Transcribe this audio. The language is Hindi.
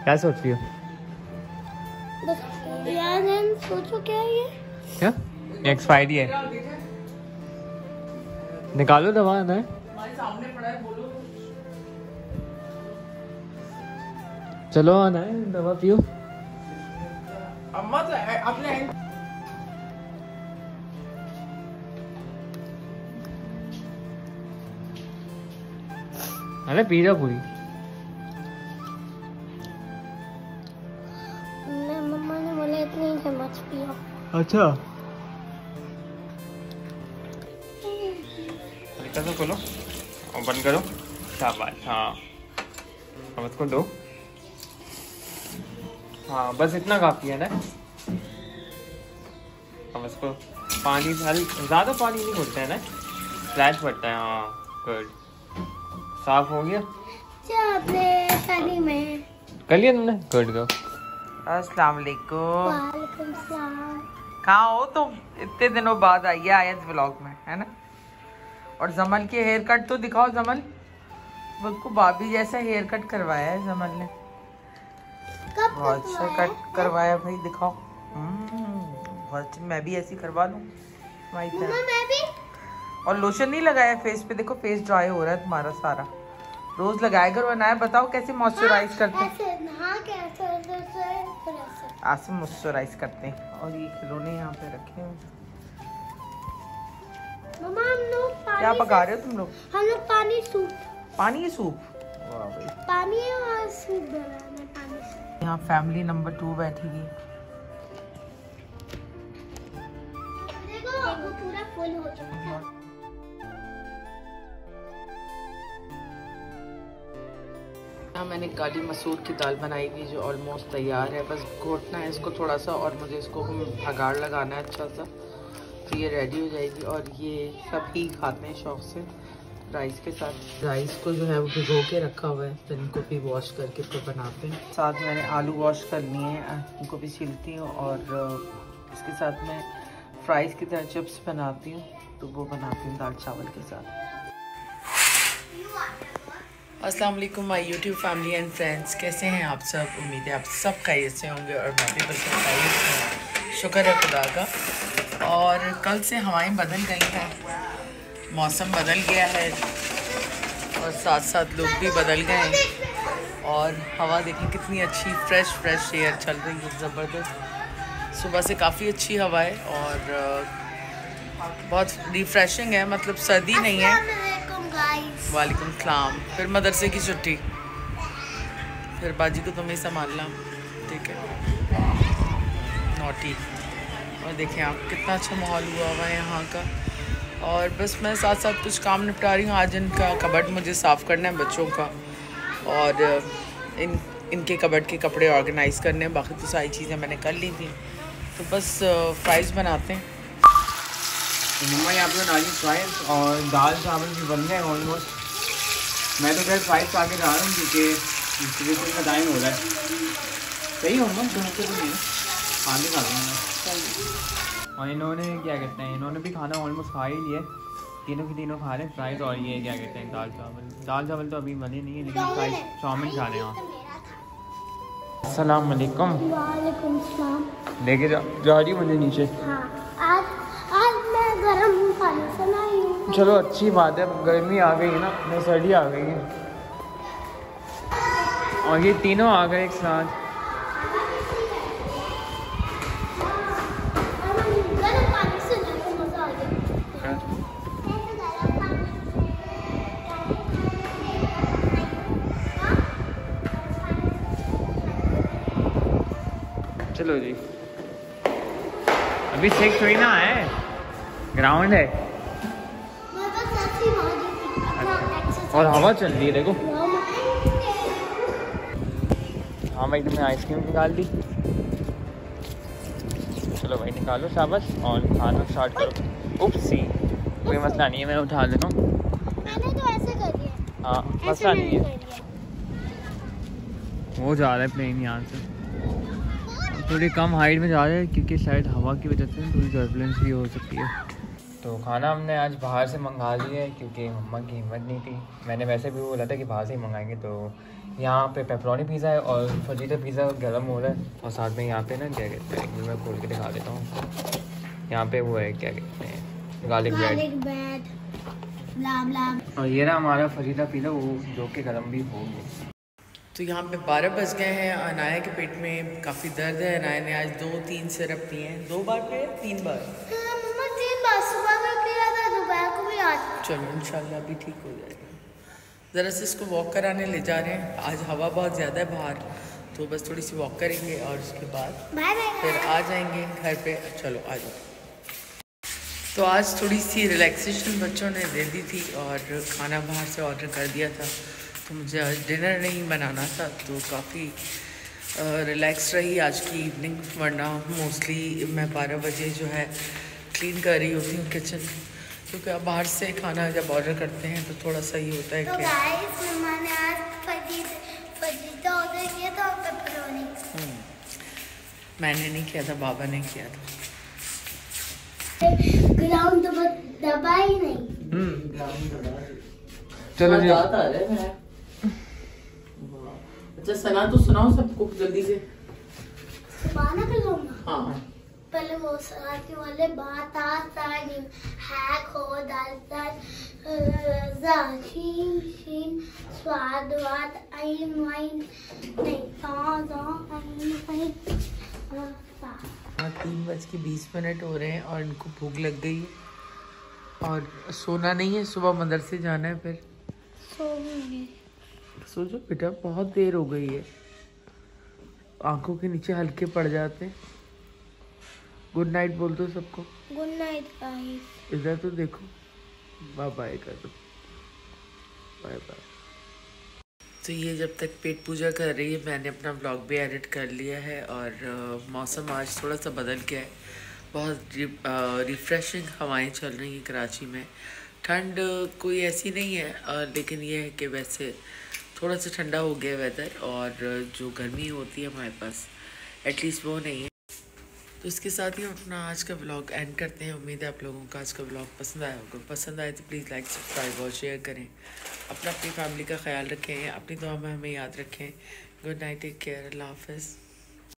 क्या सोच रही हो? यार सोचो क्या है ये? क्या? एक्सपायरी है। निकालो दवा ना। चलो आना है, दवा पियो। अम्मा तो अपने अरे पी जा पूरी। मम्मा ने बोला इतनी चम्मच पियो। अच्छा तो खोलो और बंद करो। शाबाश। हाँ अब इसको दो। हाँ बस इतना काफी है ना। अब इसको पानी ज्यादा पानी नहीं घोलते है ना, स्प्लैश पड़ता है। हाँ गुड। साफ हो गया। शादी में कर लिया तुमने? Good go. अस्सलाम वालेकुम। वालेकुम सलाम। कहाँ हो तुम? इतने दिनों बाद आई है आयत व्लॉग में, है ना? और जमल के हेयर कट तो दिखाओ। जमल बिल्कुल भाभी जैसा हेयर कट करवाया है जमल ने। बहुत अच्छा कट करवाया भाई, दिखाओ। बहुत। मैं भी ऐसी करवा लूँ मैं भी। और लोशन नहीं लगाया फेस पे, देखो फेस ड्राई हो रहा है तुम्हारा सारा। रोज लगाया करो। बनाया बताओ कैसे मॉइस्चराइज करते हैं। ऐसे मॉइस्चराइज करते हैं। और ये खिलौने यहाँ पे रखे हैं। मम्मा हम लोग क्या पका रहे हो तुम लोग? हम लोग पानी सूप। पानी सूप? वाह भाई। पानी और सूप बनाना। पानी सूप। यहाँ फैमिली नंबर 2 बैठेगी। देखो वो पूरा फुल हो चुका है। मैंने काली मसूर की दाल बनाई हुई जो ऑलमोस्ट तैयार है। बस घोटना है इसको थोड़ा सा और मुझे इसको भगाड़ लगाना है अच्छा सा, तो ये रेडी हो जाएगी। और ये सब ही खाते हैं शौक से राइस के साथ। राइस को जो है वो भिगो के रखा हुआ है, तो इनको भी वॉश करके फिर बनाते हैं। साथ मैंने आलू वॉश कर लिए हैं, उनको भी छीलती हूँ। और इसके साथ मैं फ्राइज़ की तरह चिप्स बनाती हूँ, तो वो बनाती हूँ दाल चावल के साथ। अस्सलाम वालेकुम my YouTube family and friends, कैसे हैं आप सब? उम्मीद है आप सब खैरियत से होंगे और मैं भी बिल्कुल खैरियत से हूँ, शुक्र है खुदा का। और कल से हवाएं बदल गई हैं, मौसम बदल गया है और साथ साथ लोग भी बदल गए हैं। और हवा देखें कितनी अच्छी फ्रेश एयर चल रही है, ज़बरदस्त। सुबह से काफ़ी अच्छी हवा है और बहुत रिफ्रेशिंग है, मतलब सर्दी नहीं है। वालेकुम सलाम। फिर मदरसे की छुट्टी, फिर बाजी को तुम्हें संभालना, ठीक है? नोटी। और देखें आप कितना अच्छा माहौल हुआ हुआ है यहाँ का। और बस मैं साथ साथ कुछ काम निपटा रही हूँ। आज इनका कबर्ड मुझे साफ़ करना है बच्चों का, और इनके कबर्ड के कपड़े ऑर्गेनाइज़ करने हैं। बाकी तो सारी चीज़ें मैंने कर ली थी, तो बस फ्राइज़ बनाते हैं। तो मम्मा यहाँ पे बना रही फ्राइज और दाल चावल भी बन गए ऑलमोस्ट। मैं तो खैर फ्राइज खा के जा रहा हूँ क्योंकि का टाइम हो रहा है। सही हो मम्मा? तो नहीं है, आगे खा लूँगा। और इन्होंने क्या कहते हैं, इन्होंने भी खाना ऑलमोस्ट खा ही लिया। तीनों के तीनों खा रहे हैं फ्राइज। और ये क्या कहते हैं दाल चावल तो अभी बने नहीं है, लेकिन फ्राइज चाउमीन खा रहे हैं। अस्सलाम वालेकुम। वालेकुम सलाम। लेके जा रही हूँ मुझे नीचे। हाँ आज मैं गरम पानी से नहाई हूँ। चलो अच्छी बात है, गर्मी आ गई है ना, नहीं सर्दी आ गई है। और ये तीनों आ गए एक साथ। गरम पानी से नहाने मजा आ गया। चलो जी, अभी चेक थोड़ी ना है, ग्राउंड है और हवा चल रही है। देखो हाँ भाई, तुमने आइसक्रीम निकाल दी। चलो भाई निकालो, शाबाश। और खाना स्टार्ट करो। उपसी, कोई मसला नहीं है, मैं उठा लेता हूँ। मैंने तो ऐसे कर दिया। हाँ मसला नहीं है, वो जा रहा है प्लेन यहाँ से। थोड़ी कम हाइट में जा रहे हैं क्योंकि शायद हवा की वजह से थोड़ी टर्बुलेंस भी हो सकती है। तो खाना हमने आज बाहर से मंगा लिया है क्योंकि मम्मा की हिम्मत नहीं थी। मैंने वैसे भी बोला था कि बाहर से ही मंगाएंगे, तो यहाँ पे पेपरोनी पिज़्ज़ा है और फजीता पिज़्ज़ा गर्म हो रहा है। और साथ में यहाँ पे ना क्या कहते हैं, मैं खोल के दिखा देता हूँ। यहाँ पे वो है क्या कहते हैं, गार्लिक ब्रेड। और ये रहा हमारा फजीता पिज़्ज़ा, वो जो कि गर्म भी हो गया। तो यहाँ पे 12 बज गए हैं। अनाया के पेट में काफ़ी दर्द है। अनाया ने आज 2-3 सिरप पिए हैं। 2 बार पिए, 3 बार? मम्मा 3 बार, सुबह में पिया था, दोपहर को भी आज। चलो इंशाल्लाह अभी ठीक हो जाएगा। ज़रा से इसको वॉक कराने ले जा रहे हैं। आज हवा बहुत ज़्यादा है बाहर, तो बस थोड़ी सी वॉक करेंगे और उसके बाद फिर आ जाएंगे घर पे। चलो आ जाओ। तो आज थोड़ी सी रिलैक्सेशन बच्चों ने दे दी थी और खाना बाहर से ऑर्डर कर दिया था, तो मुझे आज डिनर नहीं बनाना था, तो काफ़ी रिलैक्स रही आज की इवनिंग। वरना मोस्टली मैं 12 बजे जो है क्लीन कर रही होती हूँ किचन, क्योंकि अब बाहर से खाना जब ऑर्डर करते हैं तो थोड़ा सा ही होता है तो कि गाइस मम्मा ने आज फजीता ऑर्डर किया था और पेपरोनी। मैंने नहीं किया था, बाबा ने किया था। ग्राउंड तो दबा ही नहीं। चलो जी। अच्छा सना तो सुनाओ सबको जल्दी से। सुबाना कलमा। हाँ पहले वो सराती वाले बात हैक हो शीन शीन स्वाद वाद आइन वाइन नहीं हाँ 3:20 हो रहे हैं और इनको भूख लग गई है और सोना नहीं है, सुबह मदरसे जाना है। फिर सो जाओ बेटा, बहुत देर हो गई है, आंखों के नीचे हल्के पड़ जाते हैं। गुड नाइट बोल दो सबको। Good night guys. इधर तो देखो, बाय बाय कर दो, बाय बाय। तो ये जब तक पेट पूजा कर रही है, मैंने अपना ब्लॉग भी एडिट कर लिया है। और मौसम आज थोड़ा सा बदल गया है, बहुत रिफ्रेशिंग हवाएं चल रही हैं कराची में। ठंड कोई ऐसी नहीं है, लेकिन ये है कि वैसे थोड़ा सा ठंडा हो गया वेदर, और जो गर्मी होती है हमारे पास एटलीस्ट वो नहीं है। तो इसके साथ ही हम अपना आज का व्लॉग एंड करते हैं। उम्मीद है आप लोगों को आज का व्लॉग पसंद आया होगा। पसंद आए तो प्लीज़ लाइक सब्सक्राइब और शेयर करें। अपनी फैमिली का ख्याल रखें, अपनी दुआ में हमें याद रखें। गुड नाइट, टेक केयर, अल्लाह हाफ़िज़।